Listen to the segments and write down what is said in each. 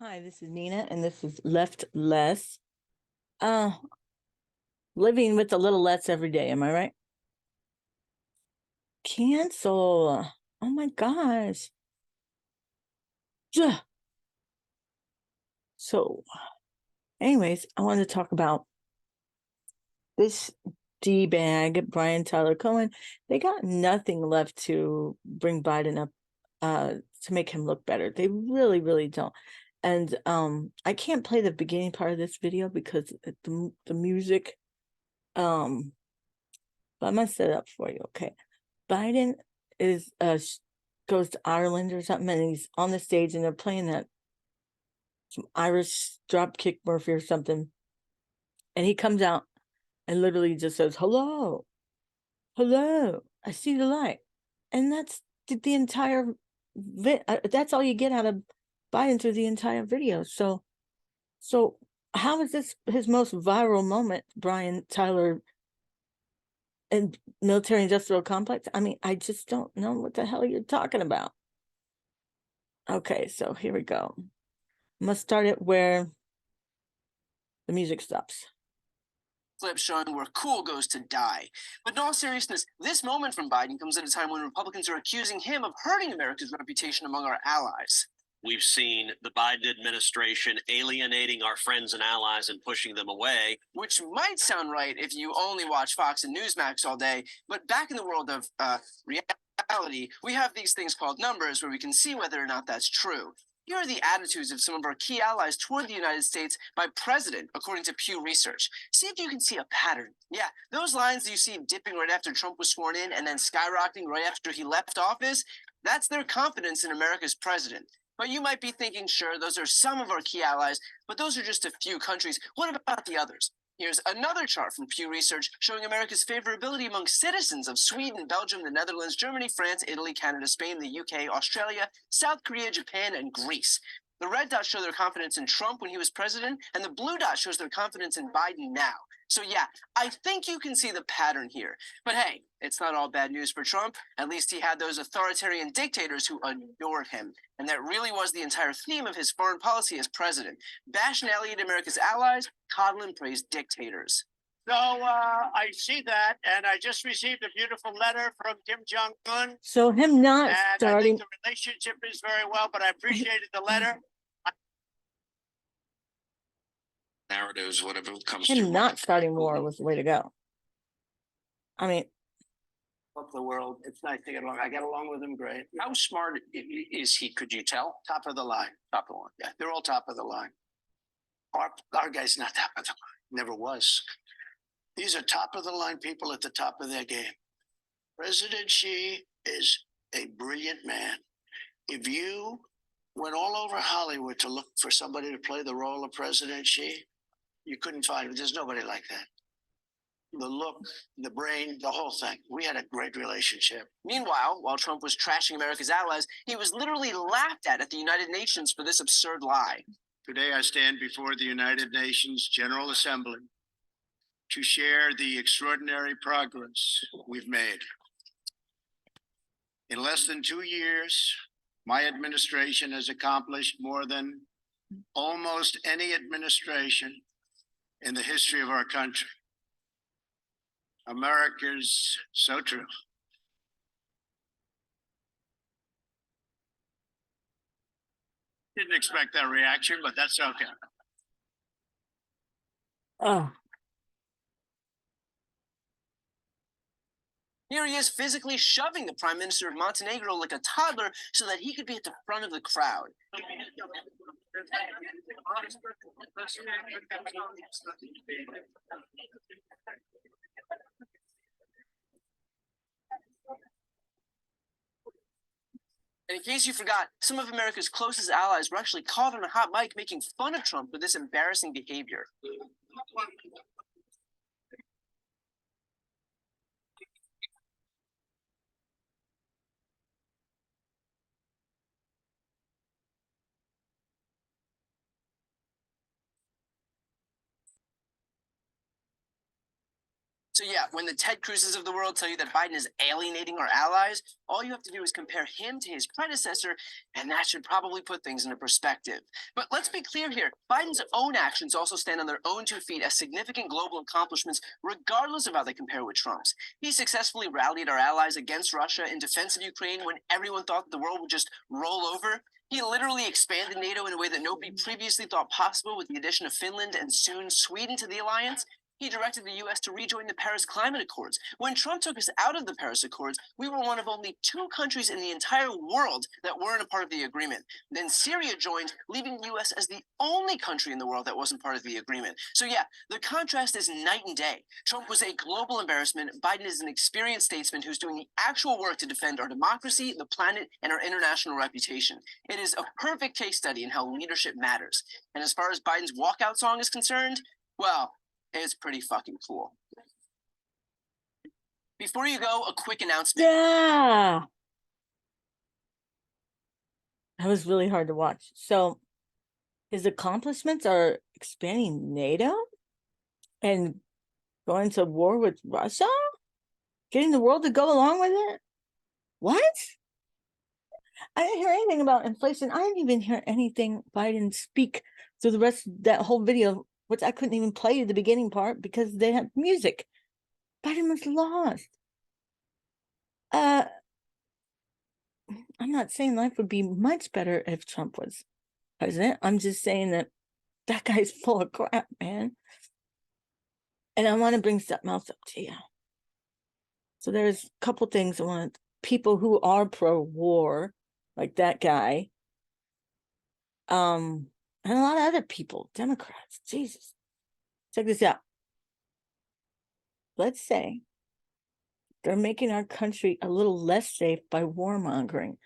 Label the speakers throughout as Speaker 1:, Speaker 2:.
Speaker 1: Hi, this is Nina, and this is Left Less. Uh, Living with a little less every day, am I right? Cancel. Oh my gosh. Ugh. So, anyways, I wanted to talk about this D-bag, Brian Tyler Cohen. They got nothing left to bring Biden up to make him look better. They really, really don't. And I can't play the beginning part of this video because the music but I'm gonna set it up for you, okay? Biden is goes to Ireland or something, and he's on the stage, and they're playing that some Irish dropkick Murphy or something, and he comes out and literally just says, "Hello, hello, I see the light," and that's the entire. That's all you get out of Biden through the entire video. So how is this his most viral moment, Brian Tyler and military industrial complex? I mean, I just don't know what the hell you're talking about. Okay, so here we go. I'm gonna start it where the music stops.
Speaker 2: Clip showing where cool goes to die. But in all seriousness, this moment from Biden comes at a time when Republicans are accusing him of hurting America's reputation among our allies.
Speaker 3: We've seen the Biden administration alienating our friends and allies and pushing them away.
Speaker 2: Which might sound right if you only watch Fox and Newsmax all day, but back in the world of reality, we have these things called numbers where we can see whether or not that's true. Here are the attitudes of some of our key allies toward the United States by president, according to Pew Research. See if you can see a pattern. Yeah, those lines you see dipping right after Trump was sworn in and then skyrocketing right after he left office, that's their confidence in America's president. But you might be thinking, sure, those are some of our key allies, but those are just a few countries. What about the others? Here's another chart from Pew Research showing America's favorability among citizens of Sweden, Belgium, the Netherlands, Germany, France, Italy, Canada, Spain, the UK, Australia, South Korea, Japan, and Greece. The red dots show their confidence in Trump when he was president, and the blue dot shows their confidence in Biden now. So yeah, I think you can see the pattern here. But hey, it's not all bad news for Trump. At least he had those authoritarian dictators who adored him. And that really was the entire theme of his foreign policy as president. Bash and alienate America's allies, coddle and praise dictators.
Speaker 4: So I see that, and I just received a beautiful letter from Kim Jong-un.
Speaker 1: So him not
Speaker 4: and
Speaker 1: starting.
Speaker 4: I think the relationship is very well, but I appreciated the letter.
Speaker 3: Narratives, whatever comes
Speaker 1: Him
Speaker 3: to
Speaker 1: not
Speaker 3: mind.
Speaker 1: starting war was the way to go. I mean,
Speaker 4: Of the world, it's nice to get along. I get along with him great.
Speaker 3: How smart is he? Could you tell?
Speaker 4: Top of the line.
Speaker 3: Top of the line.
Speaker 4: Yeah, they're all top of the line. Our guy's not top of the line. Never was. These are top of the line people at the top of their game. President Xi is a brilliant man. If you went all over Hollywood to look for somebody to play the role of President Xi, you couldn't find him. There's nobody like that. The look, the brain, the whole thing. We had a great relationship.
Speaker 2: Meanwhile, while Trump was trashing America's allies, he was literally laughed at the United Nations for this absurd lie.
Speaker 4: Today, I stand before the United Nations General Assembly to share the extraordinary progress we've made. In less than 2 years, my administration has accomplished more than almost any administration in the history of our country. America's so true. Didn't expect that reaction, but that's okay.
Speaker 1: oh,
Speaker 2: Here he is physically shoving the Prime Minister of Montenegro like a toddler so that he could be at the front of the crowd. And in case you forgot, some of America's closest allies were actually caught on a hot mic making fun of Trump for this embarrassing behavior. So yeah, when the Ted Cruzes of the world tell you that Biden is alienating our allies, all you have to do is compare him to his predecessor, and that should probably put things into perspective. But let's be clear here, Biden's own actions also stand on their own 2 feet as significant global accomplishments, regardless of how they compare with Trump's. He successfully rallied our allies against Russia in defense of Ukraine when everyone thought that the world would just roll over. He literally expanded NATO in a way that nobody previously thought possible with the addition of Finland and soon Sweden to the alliance. He directed the U.S. to rejoin the Paris Climate Accords. When Trump took us out of the Paris Accords, we were one of only 2 countries in the entire world that weren't a part of the agreement. Then Syria joined, leaving the U.S. as the only country in the world that wasn't part of the agreement. So yeah, the contrast is night and day. Trump was a global embarrassment. Biden is an experienced statesman who's doing the actual work to defend our democracy, the planet, and our international reputation. It is a perfect case study in how leadership matters. And as far as Biden's walkout song is concerned, well, it's pretty fucking cool. Before you go, a quick announcement.
Speaker 1: Yeah. That was really hard to watch. So his accomplishments are expanding NATO and going to war with Russia, getting the world to go along with it. What? I didn't hear anything about inflation. I didn't even hear anything Biden speak through the rest of that whole video, which I couldn't even play the beginning part because they had music. Biden was lost. I'm not saying life would be much better if Trump was president. I'm just saying that guy's full of crap, man. And I want to bring something else up to you. So there's a couple things I want people who are pro-war, like that guy, and a lot of other people, Democrats. Jesus, check this out. Let's say they're making our country a little less safe by warmongering.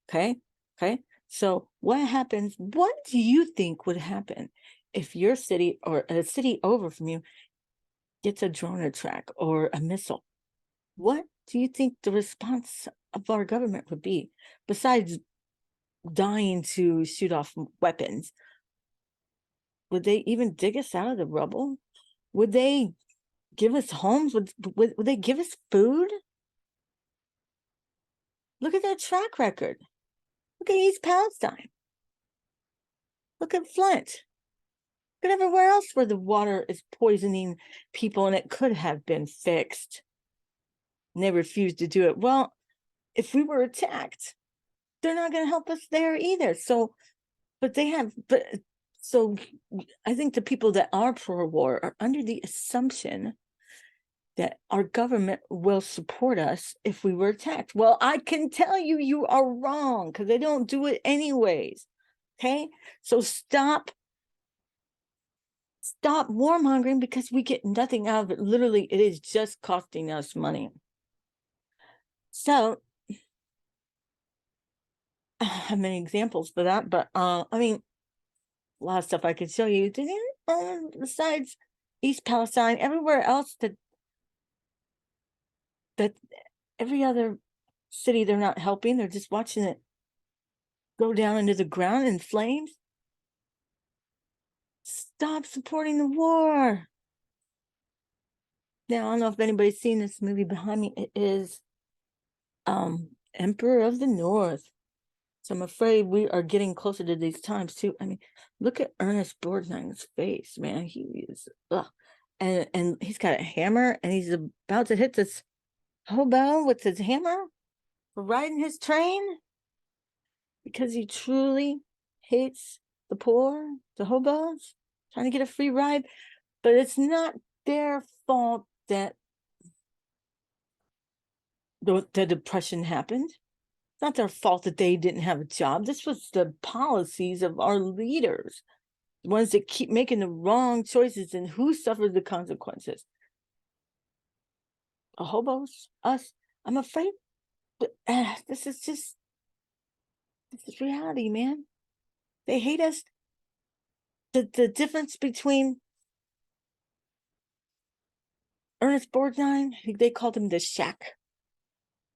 Speaker 1: Okay. So what happens? What do you think would happen if your city or a city over from you gets a drone attack or a missile? What do you think the response of our government would be, besides dying to shoot off weapons? Would they even dig us out of the rubble? Would they give us homes? Would they give us food? Look at their track record. Look at East Palestine. Look at Flint. Look at everywhere else where the water is poisoning people and it could have been fixed. And they refused to do it. Well, if we were attacked, they're not going to help us there either. So I think the people that are pro-war are under the assumption that our government will support us if we were attacked. Well, I can tell you, you are wrong, because they don't do it anyways. Okay, so stop warmongering, because we get nothing out of it. Literally, it is just costing us money. So I have many examples for that, but I mean, a lot of stuff I could show you. Besides East Palestine, everywhere else that every other city, they're not helping. They're just watching it go down into the ground in flames. Stop supporting the war. Now, I don't know if anybody's seen this movie behind me. It is Emperor of the North. So I'm afraid we are getting closer to these times too. I mean, look at Ernest Borgnine's face, man. He is, and he's got a hammer, and he's about to hit this hobo with his hammer for riding his train, because he truly hates the poor, the hobos, trying to get a free ride. But it's not their fault that the Depression happened. It's not their fault that they didn't have a job. This was the policies of our leaders, the ones that keep making the wrong choices, and who suffered the consequences? The hobos, us. I'm afraid, but this is reality, man. They hate us. The difference between Ernest Borgnine, they called him the Shack.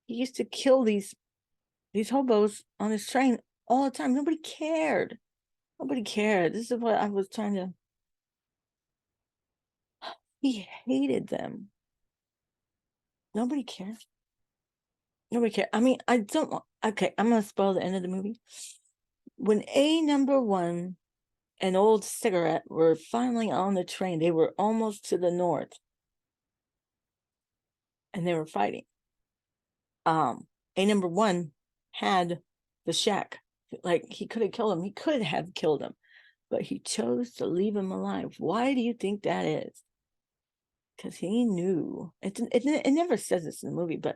Speaker 1: He used to kill these hobos on his train all the time. Nobody cared. Nobody cared. This is what I was trying to. He hated them. Nobody cares. Nobody cares. I mean, I don't want, okay, I'm gonna spoil the end of the movie. When number one and Old Cigarette were finally on the train, they were almost to the north. And they were fighting. Number one had the shack. Like, he could have killed him. He could have killed him. But he chose to leave him alive. Why do you think that is? Because he knew. It never says this in the movie, but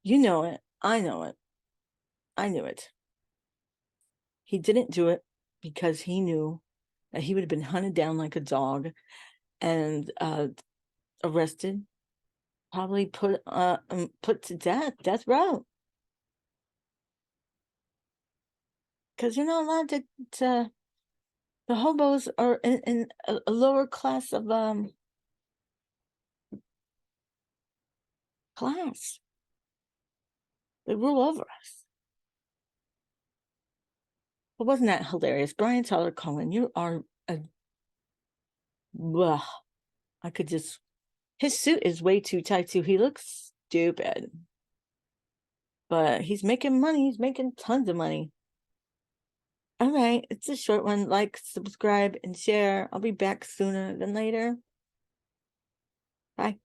Speaker 1: you know it. I know it. I knew it. He didn't do it because he knew that he would have been hunted down like a dog and arrested, probably put to death row. Because you're not allowed to the hobos are in a lower class of class. They rule over us. But wasn't that hilarious? Brian Tyler Cohen, you are a I could just, his suit is way too tight too. He looks stupid. But he's making money, he's making tons of money. All right, it's a short one. Like, subscribe, and share. I'll be back sooner than later. Bye.